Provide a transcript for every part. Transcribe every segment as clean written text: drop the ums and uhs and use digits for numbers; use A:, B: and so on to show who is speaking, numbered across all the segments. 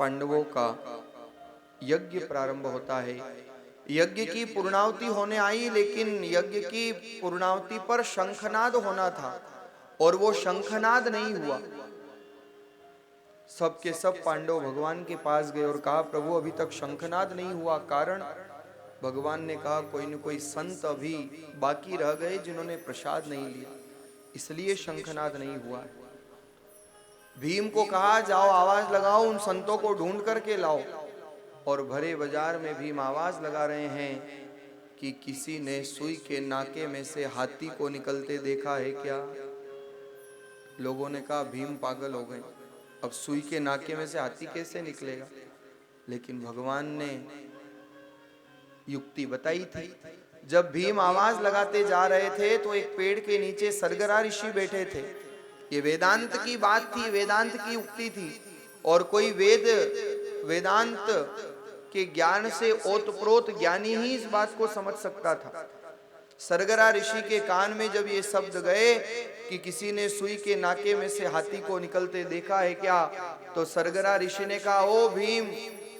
A: पांडवों का यज्ञ प्रारंभ होता है। यज्ञ की पूर्णाहुति होने आई, लेकिन यज्ञ की पूर्णाहुति पर शंखनाद होना था और वो शंखनाद नहीं हुआ। सब के सब पांडव भगवान के पास गए और कहा, प्रभु अभी तक शंखनाद नहीं हुआ। कारण भगवान ने कहा, कोई न कोई संत अभी बाकी रह गए जिन्होंने प्रसाद नहीं लिया, इसलिए शंखनाद नहीं हुआ। भीम को कहा, जाओ आवाज लगाओ, उन संतों को ढूंढ करके लाओ। और भरे बाजार में भीम आवाज लगा रहे हैं कि किसी ने सुई के नाके में से हाथी को निकलते देखा है क्या? लोगों ने कहा, भीम पागल हो गए, अब सुई के नाके में से हाथी कैसे निकलेगा? लेकिन भगवान ने युक्ति बताई थी। जब भीम आवाज लगाते जा रहे थे तो एक पेड़ के नीचे सरगरा ऋषि बैठे थे। ये वेदांत की बात थी, वेदांत की उक्ति थी, और कोई वेदांत के ज्ञान से ओतप्रोत ज्ञानी ही इस बात को समझ सकता था। सरगरा ऋषि के कान में जब ये शब्द गए कि किसी ने सुई के नाके में से हाथी को निकलते देखा है क्या, तो सरगरा ऋषि ने कहा, ओ भीम,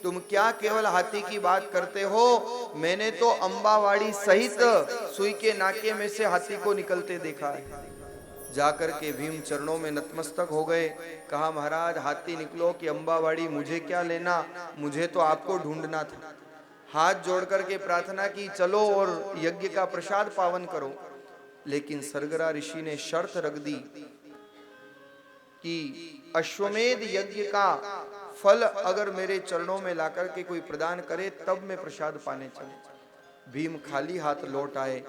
A: तुम क्या केवल हाथी की बात करते हो? मैंने तो अंबावाड़ी सहित सुई के नाके में से हाथी को निकलते देखा है। जाकर के भीम चरणों में नतमस्तक हो गए। कहा, महाराज हाथी निकलो कि अंबावाड़ी, मुझे क्या लेना, मुझे तो आपको ढूंढना था। हाथ जोड़ करके प्रार्थना की, चलो और यज्ञ का प्रसाद पावन करो। लेकिन सरगरा ऋषि ने शर्त रख दी कि अश्वमेध यज्ञ का फल अगर मेरे चरणों में लाकर के कोई प्रदान करे तब मैं प्रसाद पाने चले। भीम खाली हाथ लौट आए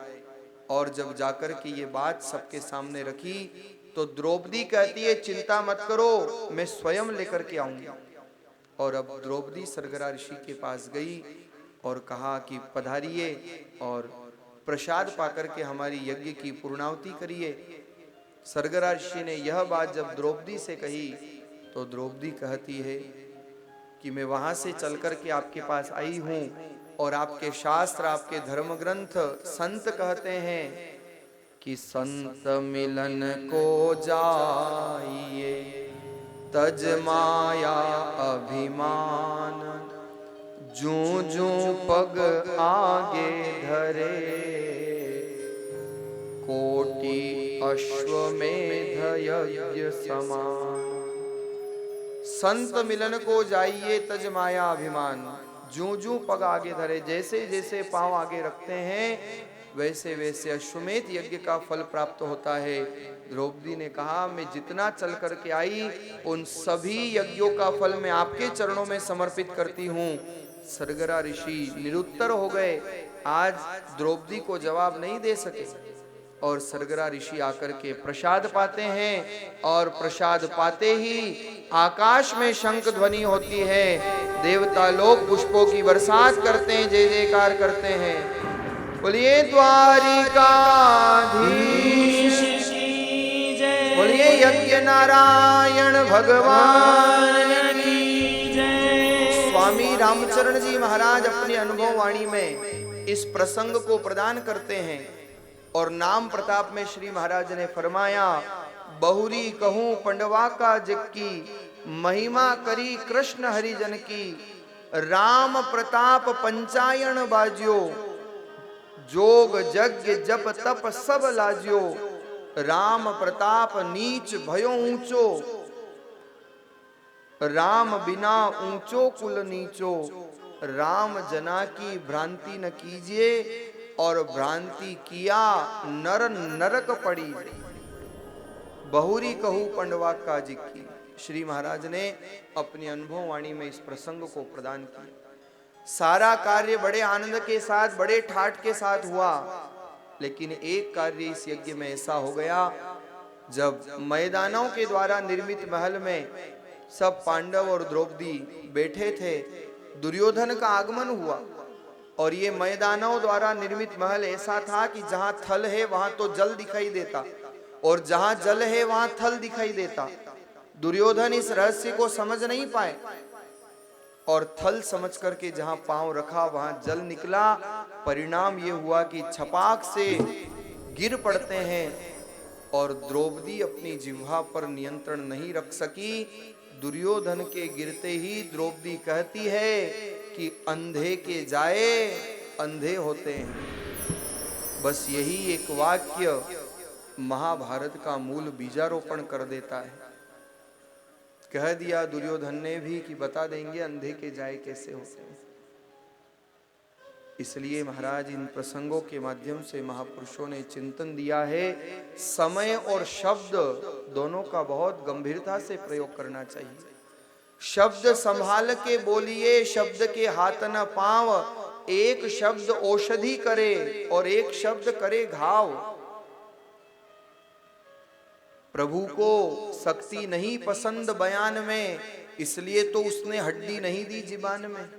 A: और जब जाकर के ये बात सबके सामने रखी तो द्रौपदी कहती है, चिंता मत करो, मैं स्वयं लेकर के आऊंगी। और अब द्रौपदी सरगरा ऋषि के पास गई और कहा कि पधारिए और प्रसाद पाकर के हमारी यज्ञ की पूर्णाहुति करिए। सरगरा ऋषि ने यह बात जब द्रौपदी से कही तो द्रौपदी कहती है कि मैं वहां से चल करके आपके पास आई हूं और आपके शास्त्र, आपके धर्म ग्रंथ, संत कहते हैं कि संत मिलन को जाइए तज माया अभिमान, जूं जूं पग आगे धरे कोटि अश्वमेध यज्ञ समान। संत मिलन को जाइए तज माया अभिमान, जूं जूं पग आगे धरे, जैसे जैसे पांव आगे रखते हैं वैसे वैसे अश्वमेध यज्ञ का फल प्राप्त होता है। द्रौपदी ने कहा, मैं जितना चल करके आई उन सभी यज्ञों का फल मैं आपके चरणों में समर्पित करती हूँ। सरगरा ऋषि निरुत्तर हो गए, आज द्रौपदी को जवाब नहीं दे सके। और सरगरा ऋषि आकर के प्रसाद पाते हैं और प्रसाद पाते ही आकाश में शंख ध्वनि होती है, देवता लोग पुष्पों की बरसात करते हैं, जय जयकार करते हैं। बोलिए द्वारिकाधीश की जय, बोलिए यज्ञ नारायण भगवान की जय। स्वामी रामचरण जी महाराज अपनी अनुभव वाणी में इस प्रसंग को प्रदान करते हैं और नाम प्रताप में श्री महाराज ने फरमाया, बहुरी कहूं पंडवा का जग की, महिमा करी कृष्ण हरिजन की, राम प्रताप पंचायन बाज्यो, जोग यज्ञ जप तप सब लाज्यो, राम प्रताप नीच भयो ऊंचो, राम बिना ऊंचो कुल नीचो, राम जना की भ्रांति न कीजिए और भ्रांति किया नर नरक पड़ी। बहुरी कहू पंडवा काजी की, श्री महाराज ने अपनी अनुभव वाणी में इस प्रसंग को प्रदान किया। सारा कार्य बड़े आनंद के साथ, बड़े ठाठ के साथ हुआ, लेकिन एक कार्य इस यज्ञ में ऐसा हो गया, जब मैदानों के द्वारा निर्मित महल में सब पांडव और द्रौपदी बैठे थे, दुर्योधन का आगमन हुआ। और ये मैदानों द्वारा निर्मित महल ऐसा था कि जहां थल है वहां तो जल दिखाई देता और जहां जल है वहां थल दिखाई देता। दुर्योधन इस रहस्य को समझ नहीं पाए और थल समझ करके जहां पांव रखा वहां जल निकला। परिणाम ये हुआ कि छपाक से गिर पड़ते हैं और द्रौपदी अपनी जिह्वा पर नियंत्रण नहीं रख सकी, दुर्योधन के गिरते ही द्रौपदी कहती है कि अंधे के जाए अंधे होते हैं। बस यही एक वाक्य महाभारत का मूल बीजारोपण कर देता है। कह दिया दुर्योधन ने भी कि बता देंगे अंधे के जाए कैसे होते हैं। इसलिए महाराज इन प्रसंगों के माध्यम से महापुरुषों ने चिंतन दिया है, समय और शब्द दोनों का बहुत गंभीरता से प्रयोग करना चाहिए। शब्द संभाल के बोलिए, शब्द के हाथ न पांव, एक शब्द औषधि करे और एक शब्द करे घाव। प्रभु को शक्ति नहीं पसंद बयान में, इसलिए तो उसने हड्डी नहीं दी जीबान में।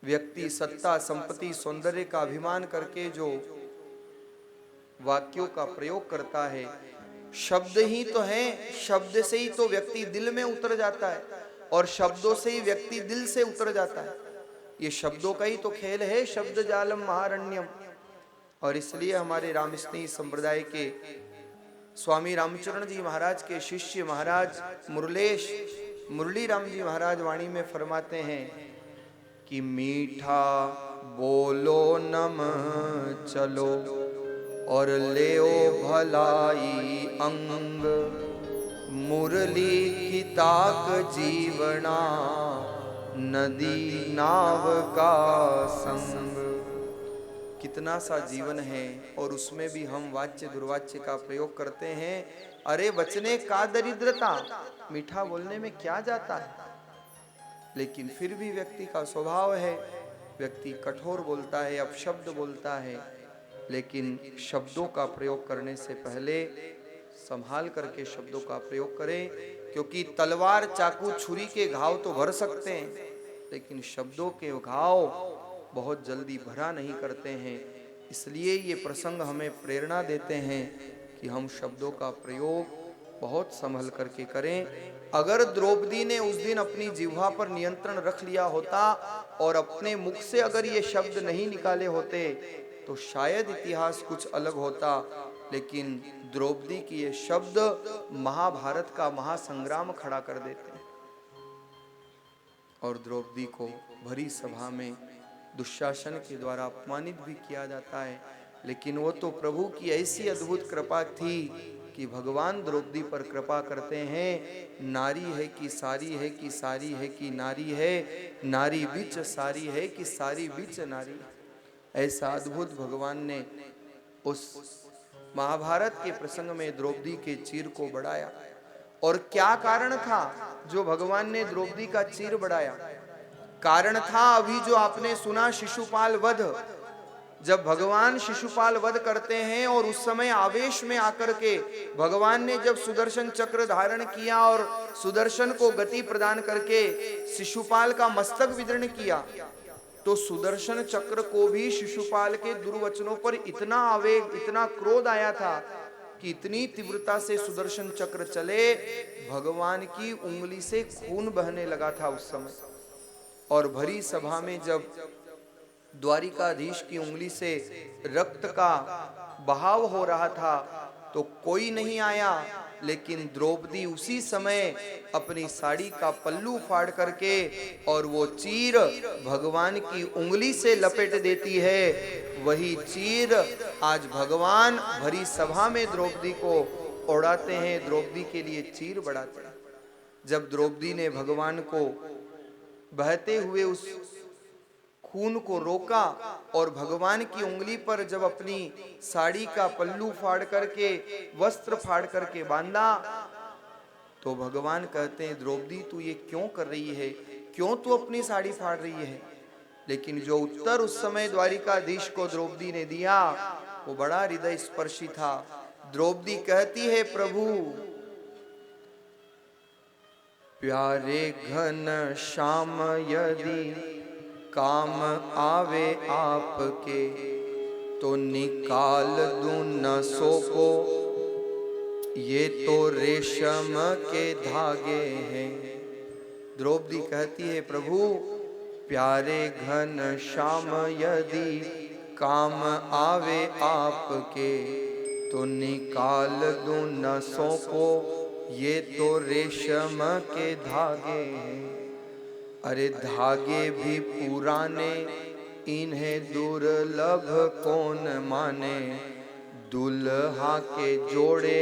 A: व्यक्ति सत्ता, संपत्ति, सौंदर्य का अभिमान करके जो वाक्यों का प्रयोग करता है, शब्द ही तो है, शब्द से ही तो व्यक्ति दिल में उतर जाता है और शब्दों से ही व्यक्ति दिल से उतर जाता है। ये शब्दों का ही तो खेल है, शब्द जालम महारण्यम। और इसलिए हमारे रामस्नेही संप्रदाय के स्वामी रामचरण जी महाराज के शिष्य महाराज मुरली राम जी महाराज वाणी में फरमाते हैं कि मीठा बोलो नम चलो और लेओ भलाई अंग, मुरली की ताक जीवना नदी नाव का संग। कितना सा जीवन है और उसमें भी हम वाच्य दुर्वाच्य का प्रयोग करते हैं। अरे बचने का दरिद्रता, मीठा बोलने में क्या जाता है। लेकिन फिर भी व्यक्ति का स्वभाव है, व्यक्ति कठोर बोलता है, अपशब्द बोलता है। लेकिन शब्दों का प्रयोग करने से पहले संभाल करके शब्दों का प्रयोग करें, क्योंकि तलवार, चाकू, छुरी के घाव तो भर सकते हैं, लेकिन शब्दों के घाव बहुत जल्दी भरा नहीं करते हैं। इसलिए ये प्रसंग हमें प्रेरणा देते हैं कि हम शब्दों का प्रयोग बहुत संभल करके करें। अगर द्रौपदी ने उस दिन अपनी जिह्वा पर नियंत्रण रख लिया होता और अपने मुख से अगर ये शब्द नहीं निकाले होते तो शायद इतिहास कुछ अलग होता। लेकिन द्रौपदी की ये शब्द महाभारत का महासंग्राम खड़ा कर देते हैं। और द्रौपदी को भरी सभा में दुशासन के द्वारा अपमानित भी किया जाता है। लेकिन वो तो प्रभु की ऐसी अद्भुत कृपा थी कि भगवान द्रौपदी पर कृपा करते हैं। नारी है कि सारी है कि सारी है कि नारी है, नारी बीच सारी है कि सारी बीच नारी। ऐसा अद्भुत भगवान ने उस महाभारत के प्रसंग में द्रौपदी के चीर को बढ़ाया। और क्या कारण था जो भगवान ने द्रौपदी का चीर बढ़ाया? कारण था अभी जो आपने सुना, शिशुपाल वध। जब भगवान शिशुपाल वध करते हैं और उस समय आवेश में आकर के भगवान ने जब सुदर्शन चक्र धारण किया और सुदर्शन को गति प्रदान करके शिशुपाल का मस्तक विदीर्ण किया, तो सुदर्शन चक्र को भी शिशुपाल के दुर्वचनों पर इतना आवेग, इतना क्रोध आया था कि इतनी तीव्रता से सुदर्शन चक्र चले, भगवान की उंगली से खून बहने लगा था उस समय। और भरी सभा में जब द्वारिकाधीश की उंगली से रक्त का बहाव हो रहा था तो कोई नहीं आया, लेकिन द्रौपदी उसी समय अपनी साड़ी का पल्लू फाड़ करके और वो चीर भगवान की उंगली से लपेट देती है। वही चीर आज भगवान भरी सभा में द्रौपदी को उड़ाते हैं, द्रौपदी के लिए चीर बढ़ाते हैं। जब द्रौपदी ने भगवान को बहते हुए उस खून को रोका और भगवान की उंगली पर जब अपनी साड़ी का पल्लू फाड़ करके, वस्त्र फाड़ करके बांधा, तो भगवान कहते हैं द्रौपदी तू ये क्यों कर रही है, क्यों तू अपनी साड़ी फाड़ रही है? लेकिन जो उत्तर उस समय द्वारिकाधीश को द्रौपदी ने दिया वो बड़ा हृदय स्पर्शी था। द्रौपदी कहती है प्रभु प्यारे घन श्याम यदि काम आवे आपके तो निकाल दूं नसों को, ये तो रेशम के धागे हैं। द्रौपदी कहती है प्रभु प्यारे घन श्याम यदि काम आवे आपके तो निकाल दूं नसों को, ये तो रेशम के धागे हैं। अरे धागे भी पुराने, इन्हें दुर्लभ कौन माने। दुल्हा के जोड़े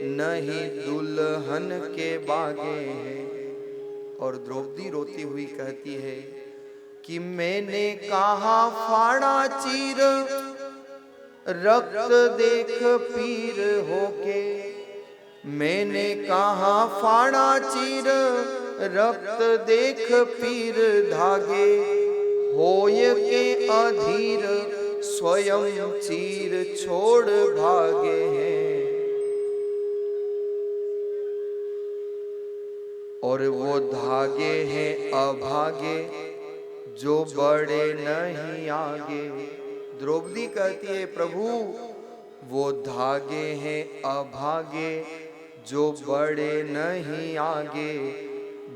A: नहीं दुल्हन के बागे हैं। और द्रौपदी रोती हुई कहती है कि मैंने कहा फाड़ा चीर, रक्त देख पीर होके। मैंने कहा फाड़ा चीर, रक्त देख पीर धागे। होय के अधीर, स्वयं चीर छोड़ भागे हैं। और वो धागे हैं अभागे, जो बड़े नहीं आगे। द्रौपदी कहती है प्रभु वो धागे हैं अभागे, जो बड़े नहीं आगे।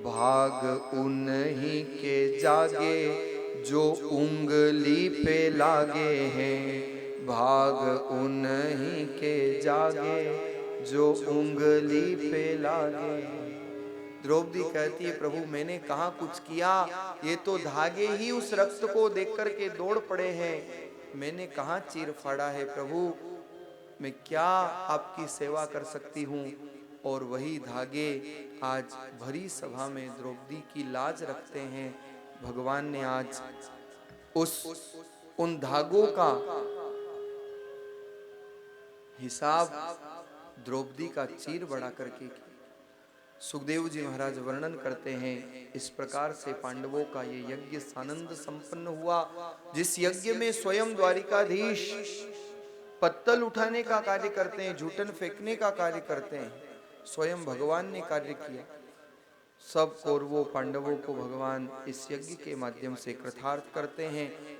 A: भाग उन्हीं के जागे, जो उंगली पे लागे हैं। भाग उन्हीं के जागे, जो उंगली पे लागे हैं। द्रौपदी कहती है प्रभु मैंने कहाँ कुछ किया, ये तो धागे ही उस रक्त को देख कर के दौड़ पड़े हैं। मैंने कहाँ चीर फाड़ा है प्रभु, मैं क्या आपकी सेवा कर सकती हूँ। और वही धागे आज भरी सभा में द्रौपदी की लाज रखते हैं। भगवान ने आज उन धागों का हिसाब द्रौपदी का चीर बढ़ा करके किया। सुखदेव जी महाराज वर्णन करते हैं इस प्रकार से पांडवों का ये यज्ञ सानंद संपन्न हुआ, जिस यज्ञ में स्वयं द्वारिकाधीश पत्तल उठाने का कार्य करते हैं, जूठन फेंकने का कार्य करते हैं, स्वयं भगवान ने कार्य किया। सब कौरवों पांडवों को भगवान इस यज्ञ के माध्यम से कृतार्थ करते हैं।